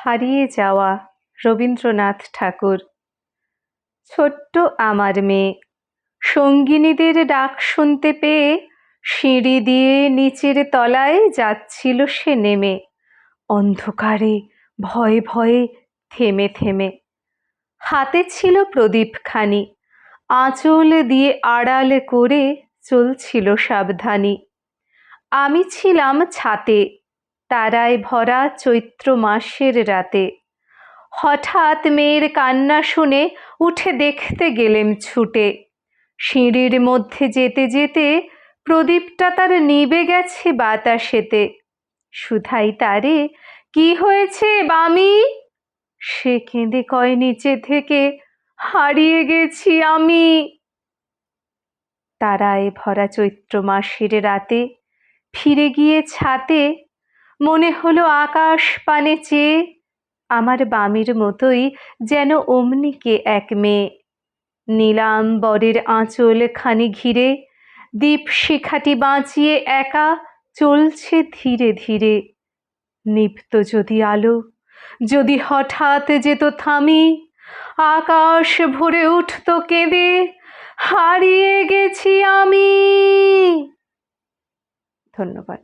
হারিয়ে যাওয়া রবীন্দ্রনাথ ঠাকুর। ছোট্ট আমার মেয়ে সঙ্গিনীদের ডাক শুনতে পেয়ে সিঁড়ি দিয়ে নিচের তলায় যাচ্ছিল সে নেমে, অন্ধকারে ভয়ে ভয়ে থেমে থেমে। হাতে ছিল প্রদীপখানি, আঁচল দিয়ে আড়াল করে চলছিল সাবধানী। আমি ছিলাম ছাতে, তারায় ভরা চৈত্র মাসের রাতে। হঠাৎ মেয়ের কান্না শুনে উঠে দেখতে গেলেম ছুটে। সিঁড়ির মধ্যে যেতে যেতে প্রদীপটা তার নিভে গেছে বাতাসেতে। সুধাই তারে, কি হয়েছে বামি? সে কেঁদে কয় নিচে থেকে, হারিয়ে গেছি আমি। তারায় ভরা চৈত্র মাসের রাতে ফিরে গিয়ে ছাতে মনে হলো আকাশ পানে চেয়ে আমার বামির মতোই যেন অমনি কে এক মেয়ে। নীলাম্বরের আঁচল খানি ঘিরে দীপশিখাটি বাঁচিয়ে একা চলছে ধীরে ধীরে। নিভত যদি আলো, যদি হঠাৎ যেত থামি, আকাশ ভরে উঠত কেঁদে, হারিয়ে গেছি আমি। ধন্যবাদ।